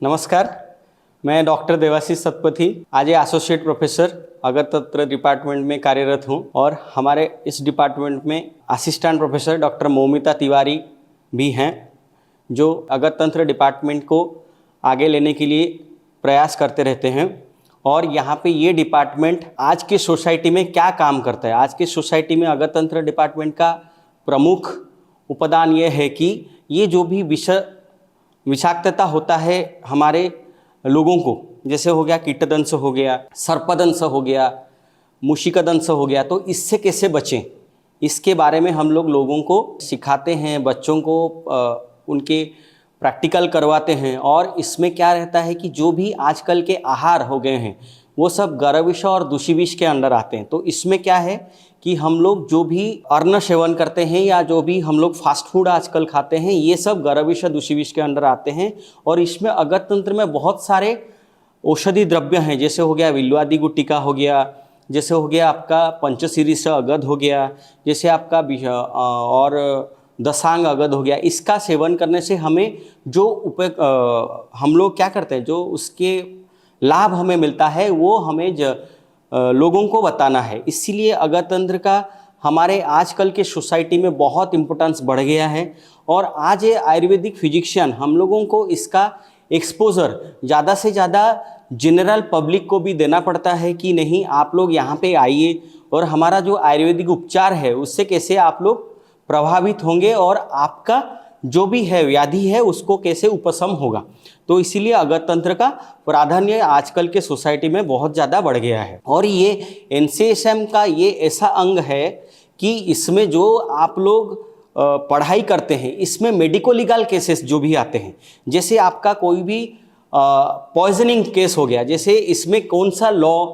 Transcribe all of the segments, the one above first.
नमस्कार, मैं डॉक्टर देवाशीष सतपथी आज एसोसिएट प्रोफेसर अगतंत्र डिपार्टमेंट में कार्यरत हूं और हमारे इस डिपार्टमेंट में assistant professor doctor Moumita Tiwari भी हैं जो अगतंत्र डिपार्टमेंट को आगे लेने के लिए प्रयास करते रहते हैं। और यहाँ पे ये डिपार्टमेंट आज के सोसाइटी में क्या काम करता है, आज के सोसाइटी में अगतंत्र डिपार्टमेंट का प्रमुख उपादान ये है कि ये जो भी विषाक्तता होता है हमारे लोगों को, जैसे हो गया कीटदंश हो गया, सर्पदंश हो गया, मूषिकदंश हो गया, तो इससे कैसे बचें इसके बारे में हम लोग लोगों को सिखाते हैं, बच्चों को उनके प्रैक्टिकल करवाते हैं। और इसमें क्या रहता है कि जो भी आजकल के आहार हो गए हैं वो सब गर्विष और दूषिविष के अंडर आते हैं। तो इसमें क्या है कि हम लोग जो भी अन्न सेवन करते हैं या जो भी हम लोग फास्ट फूड आजकल खाते हैं ये सब गर्विष दूषिविष के अंडर आते हैं। और इसमें अगतंत्र में बहुत सारे औषधि द्रव्य हैं, जैसे हो गया विल्वादी गुट्टिका हो गया, जैसे हो गया आपका पंचशीर्ष अगध हो गया, जैसे आपका और दशांग अगध हो गया। इसका सेवन करने से हमें जो हम लोग क्या करते हैं, जो उसके लाभ हमें मिलता है वो हमें लोगों को बताना है। इसीलिए अगतंत्र का हमारे आजकल के सोसाइटी में बहुत इम्पोर्टेंस बढ़ गया है। और आज ये आयुर्वेदिक फिजिशियन हम लोगों को इसका एक्सपोजर ज़्यादा से ज़्यादा जनरल पब्लिक को भी देना पड़ता है कि नहीं, आप लोग यहाँ पे आइए और हमारा जो आयुर्वेदिक उपचार है उससे कैसे आप लोग प्रभावित होंगे और आपका जो भी है व्याधि है उसको कैसे उपशम होगा। तो इसीलिए अगतंत्र का प्राधान्य आजकल के सोसाइटी में बहुत ज़्यादा बढ़ गया है। और ये एनसीएसएम का ये ऐसा अंग है कि इसमें जो आप लोग पढ़ाई करते हैं इसमें मेडिको लीगल केसेस जो भी आते हैं, जैसे आपका कोई भी पॉइजनिंग केस हो गया, जैसे इसमें कौन सा लॉ,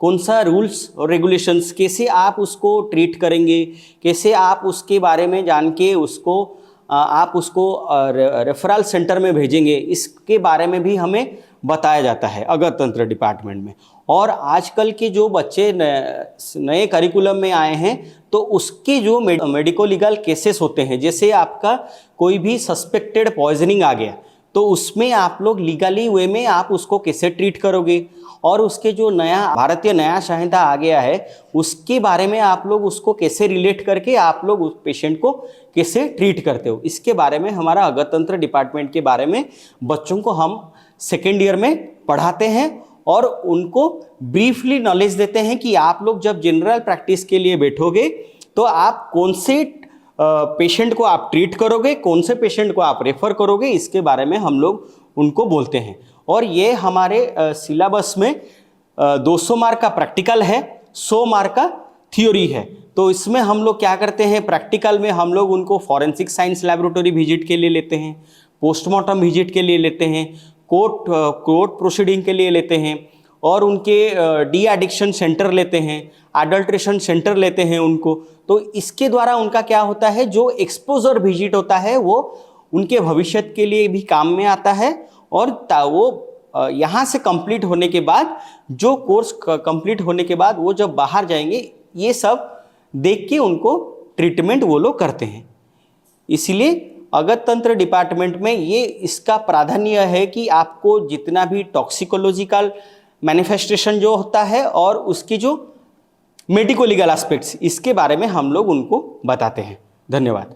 कौन सा रूल्स और रेगुलेशंस, कैसे आप उसको ट्रीट करेंगे, कैसे आप उसके बारे में जान के उसको आप उसको रेफरल सेंटर में भेजेंगे, इसके बारे में भी हमें बताया जाता है अगतंत्र डिपार्टमेंट में। और आजकल के जो बच्चे नए करिकुलम में आए हैं तो उसके जो मेडिको लीगल केसेस होते हैं, जैसे आपका कोई भी सस्पेक्टेड पॉइजनिंग आ गया तो उसमें आप लोग लीगली वे में आप उसको कैसे ट्रीट करोगे, और उसके जो नया भारतीय न्याय संहिता आ गया है उसके बारे में आप लोग उसको कैसे रिलेट करके आप लोग उस पेशेंट को कैसे ट्रीट करते हो, इसके बारे में हमारा अगतंत्र डिपार्टमेंट के बारे में बच्चों को हम सेकेंड ईयर में पढ़ाते हैं और उनको ब्रीफली नॉलेज देते हैं कि आप लोग जब जनरल प्रैक्टिस के लिए बैठोगे तो आप कौन से पेशेंट को आप ट्रीट करोगे, कौन से पेशेंट को आप रेफर करोगे, इसके बारे में हम लोग उनको बोलते हैं। और ये हमारे सिलेबस में 200 मार्क का प्रैक्टिकल है, 100 मार्क का थ्योरी है। तो इसमें हम लोग क्या करते हैं, प्रैक्टिकल में हम लोग उनको फॉरेंसिक साइंस लैबोरेटरी विजिट के लिए लेते हैं, पोस्टमार्टम विजिट के लिए लेते हैं, कोर्ट प्रोसीडिंग के लिए लेते हैं, और उनके डी एडिक्शन सेंटर लेते हैं, अडल्ट्रेशन सेंटर लेते हैं उनको। तो इसके द्वारा उनका क्या होता है, जो एक्सपोजर विजिट होता है वो उनके भविष्य के लिए भी काम में आता है। और वो यहाँ से कंप्लीट होने के बाद, जो कोर्स कंप्लीट होने के बाद वो जब बाहर जाएंगे ये सब देख के उनको ट्रीटमेंट वो लोग करते हैं। इसलिए अगतंत्र डिपार्टमेंट में ये इसका प्राधान्य है कि आपको जितना भी टॉक्सिकोलॉजिकल मैनिफेस्टेशन जो होता है और उसकी जो मेडिको लीगल एस्पेक्ट्स, इसके बारे में हम लोग उनको बताते हैं। धन्यवाद।